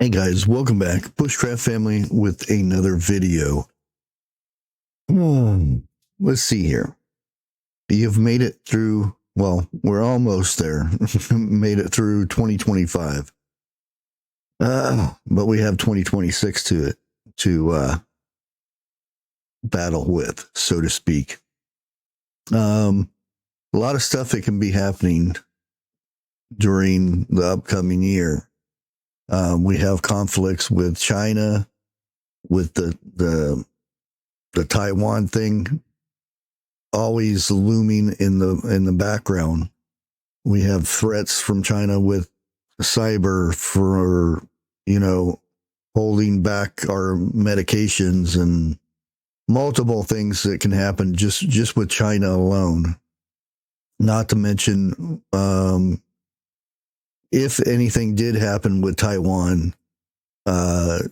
Hey guys, welcome back. Bushcraft Family with another video. Let's see here. You've made it through, well, we're almost there. Made it through 2025. But we have 2026 to battle with, so to speak. A lot of stuff that can be happening during the upcoming year. We have conflicts with China, with the Taiwan thing always looming in the background. We have threats from China with cyber for, holding back our medications and multiple things that can happen just with China alone. Not to mention, if anything did happen with Taiwan, the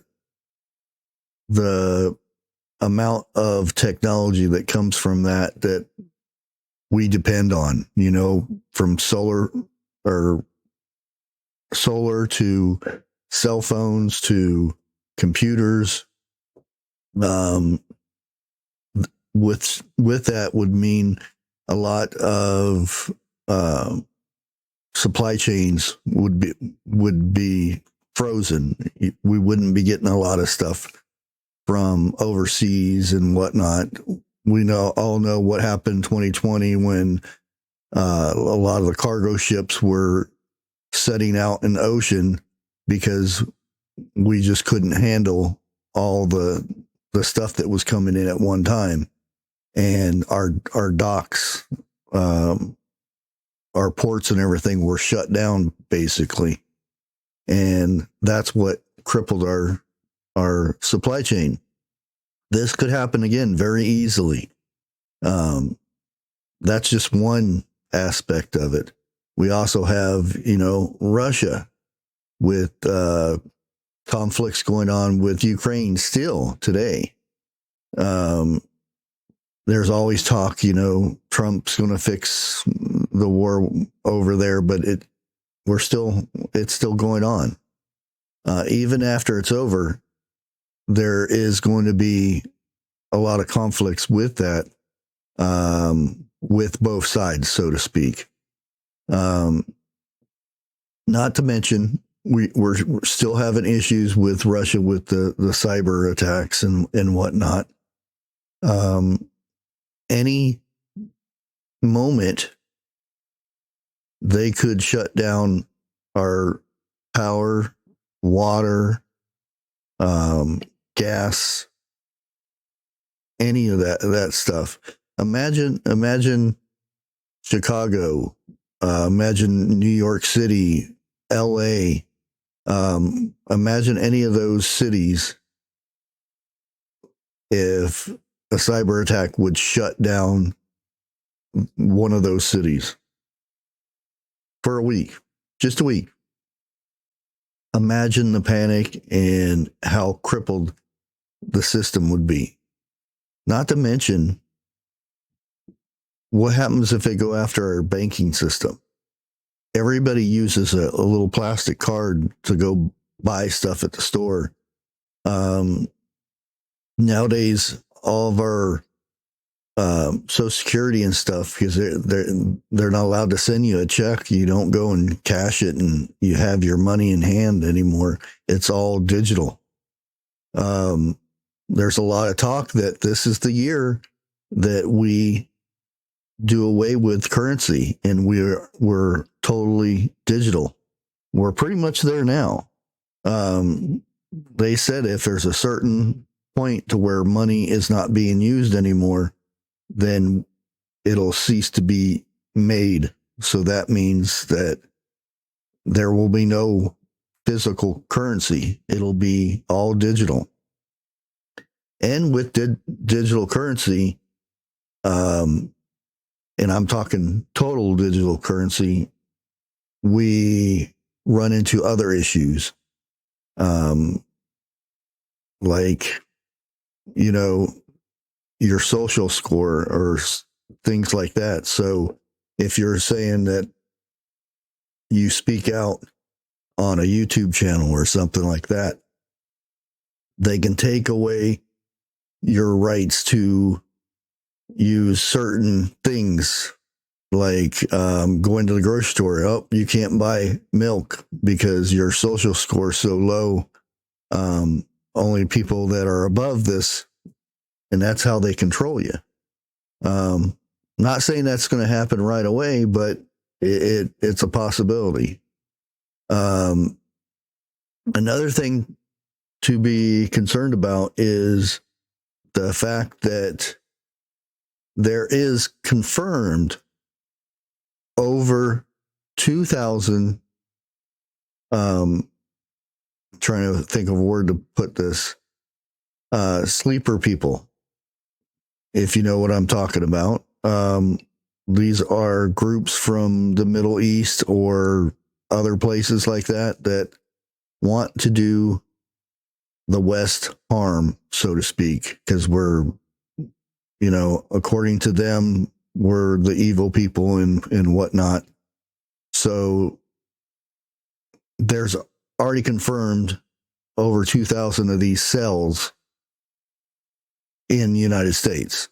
amount of technology that comes from that we depend on, from solar to cell phones to computers. With that would mean a lot of supply chains would be frozen. We wouldn't be getting a lot of stuff from overseas and whatnot. We all know what happened in 2020 when a lot of the cargo ships were setting out in the ocean because we just couldn't handle all the stuff that was coming in at one time. And our docks, our ports and everything were shut down basically. And that's what crippled our supply chain. This could happen again very easily. That's just one aspect of it. We also have, Russia with conflicts going on with Ukraine still today. There's always talk, Trump's going to fix the war over there, but it's still going on. Even after it's over, there is going to be a lot of conflicts with that, with both sides, so to speak. Not to mention, we're still having issues with Russia with the cyber attacks and whatnot. Any moment they could shut down our power, water, gas, any of that stuff. Imagine Chicago, imagine New York City, LA, imagine any of those cities if a cyber attack would shut down one of those cities for a week, just a week. Imagine the panic and how crippled the system would be. Not to mention, what happens if they go after our banking system? Everybody uses a little plastic card to go buy stuff at the store. Nowadays, all of our Social Security and stuff, because they're not allowed to send you a check. You don't go and cash it and you have your money in hand anymore. It's all digital. There's a lot of talk that this is the year that we do away with currency and we're totally digital. We're pretty much there now. They said if there's a certain point to where money is not being used anymore, then it'll cease to be made. So that means that there will be no physical currency. It'll be all digital. And with digital currency, and I'm talking total digital currency, we run into other issues, like, your social score or things like that. So if you're saying that you speak out on a YouTube channel or something like that. They can take away your rights to use certain things, like going to the grocery store. Oh, you can't buy milk because your social score is so low. Only people that are above this, and that's how they control you. Not saying that's going to happen right away, but it's a possibility. Another thing to be concerned about is the fact that there is confirmed over 2,000, trying to think of a word to put this, sleeper people, if you know what I'm talking about. These are groups from the Middle East or other places like that want to do the West harm, so to speak, because we're, according to them, we're the evil people and whatnot. So there's already confirmed over 2,000 of these cells in the United States.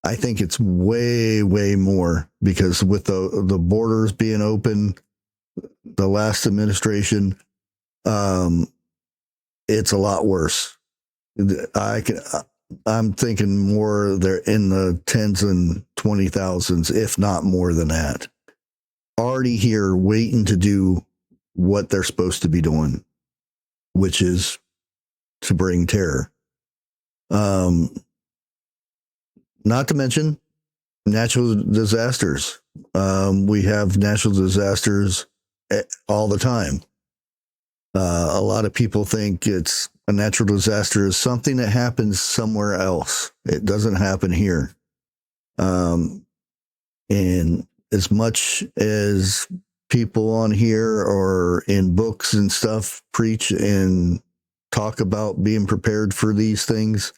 I think it's way, way more, because with the borders being open, the last administration, it's a lot worse. I'm thinking more they're in the tens and 20,000s, if not more than that, already here waiting to do what they're supposed to be doing, which is to bring terror. Not to mention natural disasters. We have natural disasters all the time. A lot of people think it's a natural disaster is something that happens somewhere else. It doesn't happen here. And as much as people on here or in books and stuff preach and talk about being prepared for these things,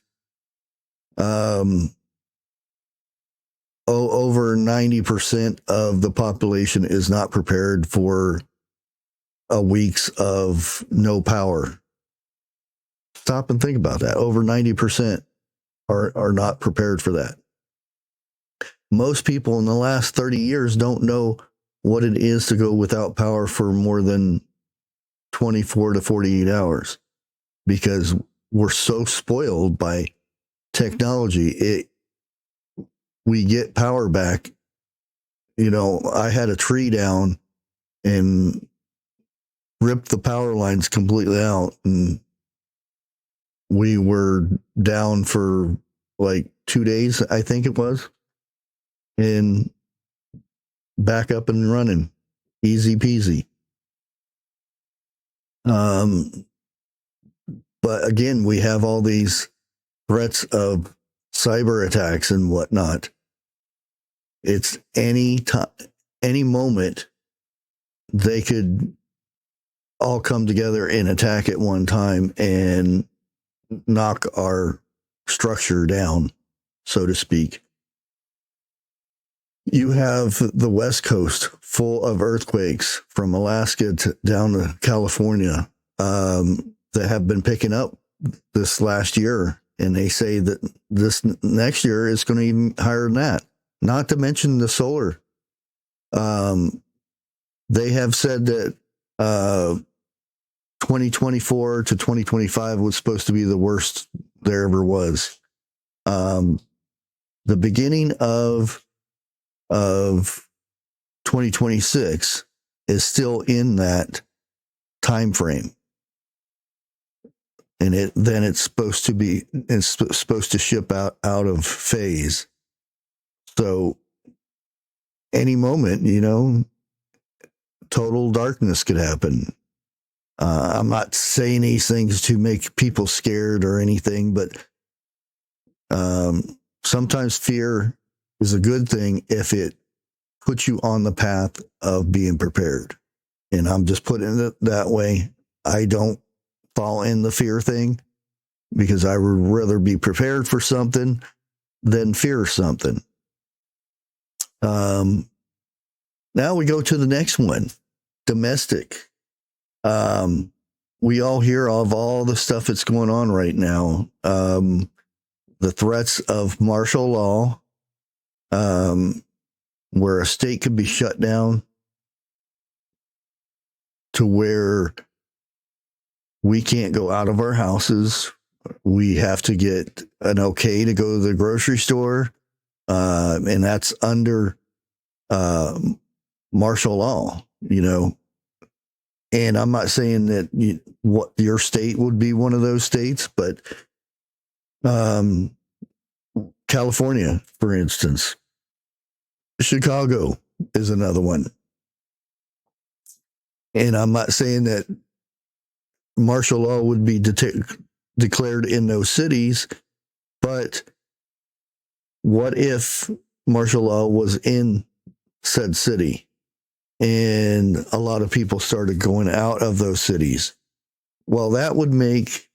over 90% of the population is not prepared for a weeks of no power. Stop and think about that. Over 90% are not prepared for that. Most people in the last 30 years don't know what it is to go without power for more than 24 to 48 hours, because we're so spoiled by technology. We get power back. I had a tree down and ripped the power lines completely out, and we were down for like 2 days, I think it was, and back up and running, easy peasy. But again, we have all these threats of cyber attacks and whatnot. It's any time, any moment they could all come together and attack at one time and knock our structure down, so to speak. You have the West Coast full of earthquakes from Alaska down to California that have been picking up this last year. And they say that this next year is going to be even higher than that. Not to mention the solar. They have said that 2024 to 2025 was supposed to be the worst there ever was. The beginning of 2026 is still in that time frame, and it's supposed to ship out of phase. So any moment, total darkness could happen. I'm not saying these things to make people scared or anything, but sometimes fear is a good thing if it puts you on the path of being prepared. And I'm just putting it that way. I don't fall in the fear thing, because I would rather be prepared for something than fear something. Now we go to the next one, domestic. We all hear of all the stuff that's going on right now. The threats of martial law, where a state could be shut down to where we can't go out of our houses. We have to get an okay to go to the grocery store. And that's under martial law, you know. And I'm not saying that what your state would be one of those states, but California, for instance, Chicago is another one. And I'm not saying that martial law would be declared in those cities, but what if martial law was in said city and a lot of people started going out of those cities? Well, that would make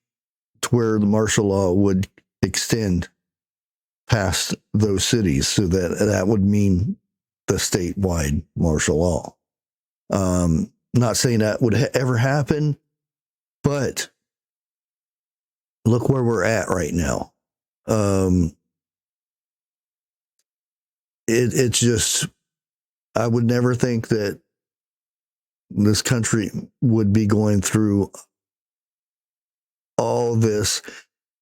to where the martial law would extend past those cities, so that would mean the statewide martial law. Not saying that would ever happen, but look where we're at right now. It's just, I would never think that this country would be going through all this,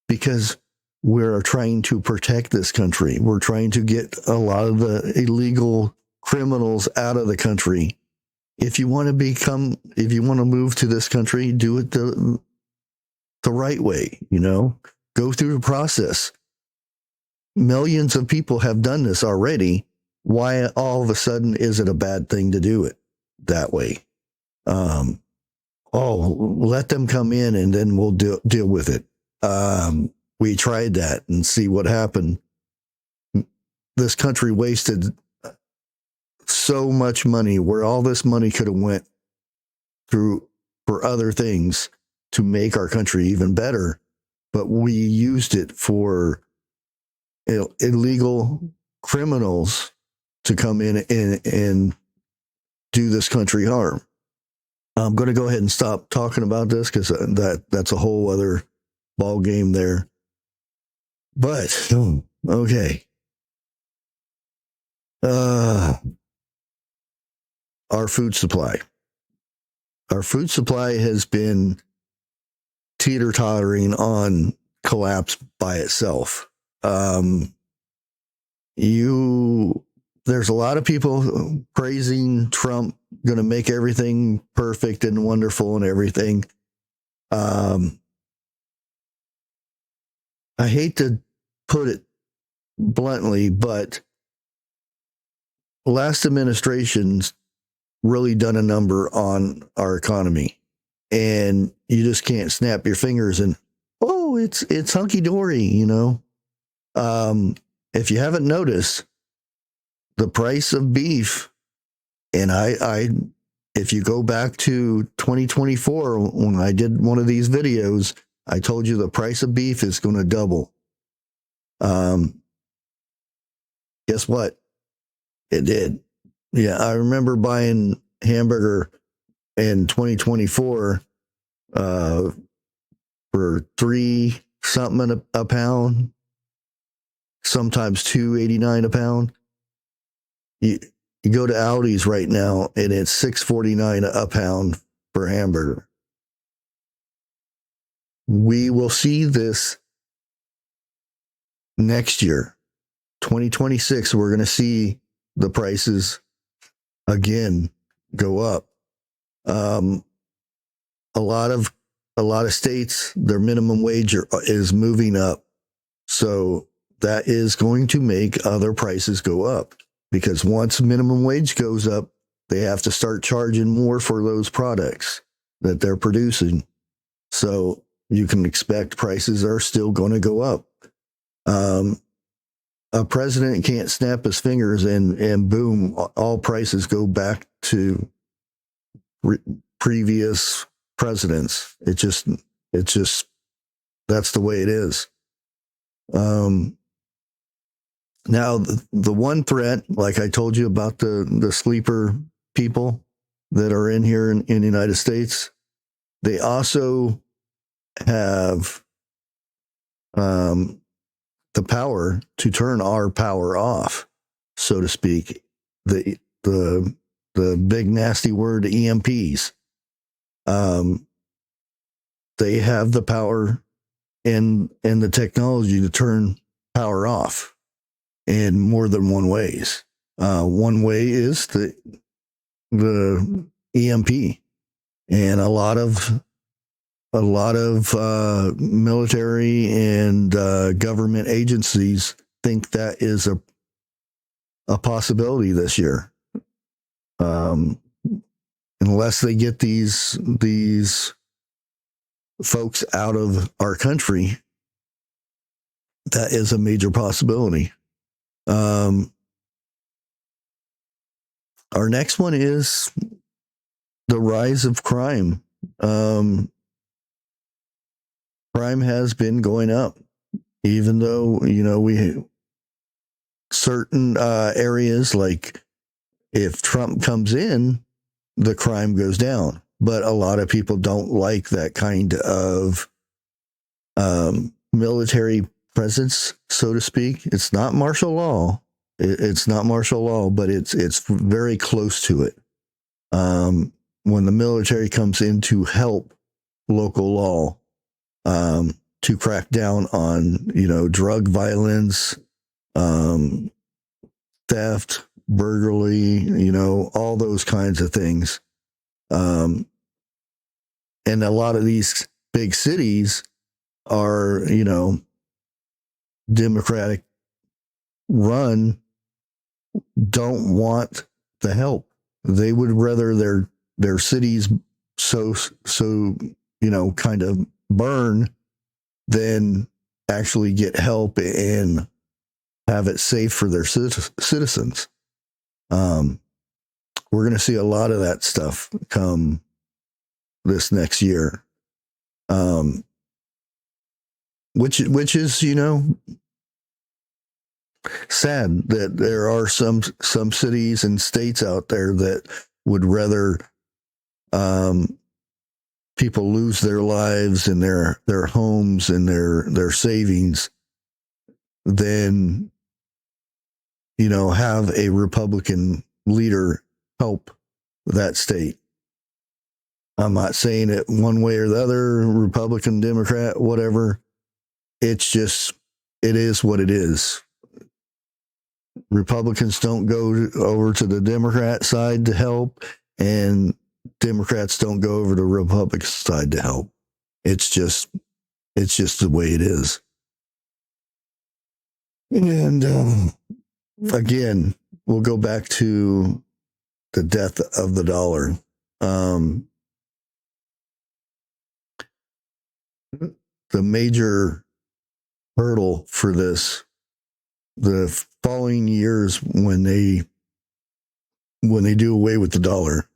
because we're trying to protect this country. We're trying to get a lot of the illegal criminals out of the country. If you want to move to this country, do it the right way, you know, go through the process. Millions of people have done this already. Why all of a sudden is it a bad thing to do it that way? Let them come in and then we'll deal with it. We tried that and see what happened. This country wasted so much money, where all this money could have went through for other things to make our country even better, but we used it for illegal criminals to come in and do this country harm. I'm going to go ahead and stop talking about this, because that's a whole other ball game there. But okay, our food supply has been teeter-tottering on collapse by itself. There's a lot of people praising Trump, going to make everything perfect and wonderful and everything. I hate to put it bluntly, but last administration's really done a number on our economy, and you just can't snap your fingers and, oh, it's hunky-dory, you know. If you haven't noticed, the price of beef, and if you go back to 2024, when I did one of these videos, I told you the price of beef is going to double. Guess what? It did. Yeah, I remember buying hamburger in 2024 for $3 something a pound, sometimes $2.89 a pound. You go to Aldi's right now, and it's $6.49 a pound for hamburger. We will see this next year, 2026. We're going to see the prices again go up. A lot of states, their minimum wage is moving up, so that is going to make other prices go up, because once minimum wage goes up, they have to start charging more for those products that they're producing. So you can expect prices are still going to go up. A president can't snap his fingers and boom, all prices go back to previous presidents. It just that's the way it is. Now the one threat, like I told you about the sleeper people that are in here in the United States, They also have the power to turn our power off, so to speak. The big nasty word EMPs. They have the power and the technology to turn power off in more than one ways. One way is the EMP, and a lot of military and government agencies think that is a possibility this year, unless they get these folks out of our country. That is a major possibility. Our next one is the rise of crime. Crime has been going up, even though, we certain areas, like if Trump comes in, the crime goes down. But a lot of people don't like that kind of military presence, so to speak. It's not martial law. It's not martial law, but it's very close to it. When the military comes in to help local law, to crack down on, drug violence, theft, burglary, all those kinds of things. And a lot of these big cities are, Democratic run, don't want the help. They would rather their cities so kind of burn than actually get help and have it safe for their citizens. We're going to see a lot of that stuff come this next year, which is, sad that there are some cities and states out there that would rather people lose their lives and their homes and their savings than have a Republican leader help that state. I'm not saying it one way or the other, Republican, Democrat, whatever. It's just, it is what it is. Republicans don't go over to the Democrat side to help, and Democrats don't go over to Republican side to help. It's just the way it is. And again, we'll go back to the death of the dollar. The major hurdle for this, the following years when they do away with the dollar,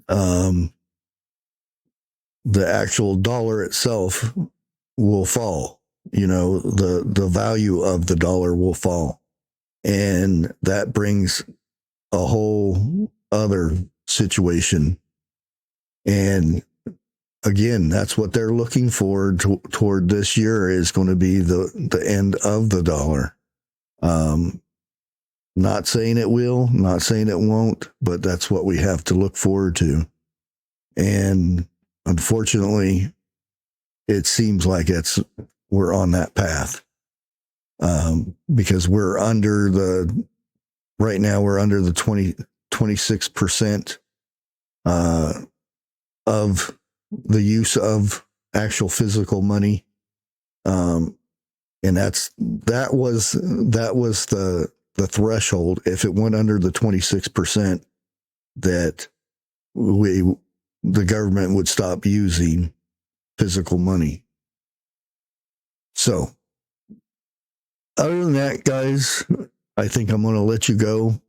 the actual dollar itself will fall. The value of the dollar will fall. And that brings a whole other situation. And again, that's what they're looking forward toward this year, is going to be the end of the dollar. Not saying it will, not saying it won't, but that's what we have to look forward to. And unfortunately, it seems like we're on that path, because we're under right now we're under the 26% of the use of actual physical money. And that was the threshold. If it went under the 26%, that the government would stop using physical money. So other than that, guys, I think I'm going to let you go.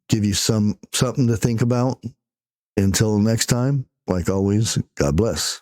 Give you something to think about. Until next time, like always, God bless.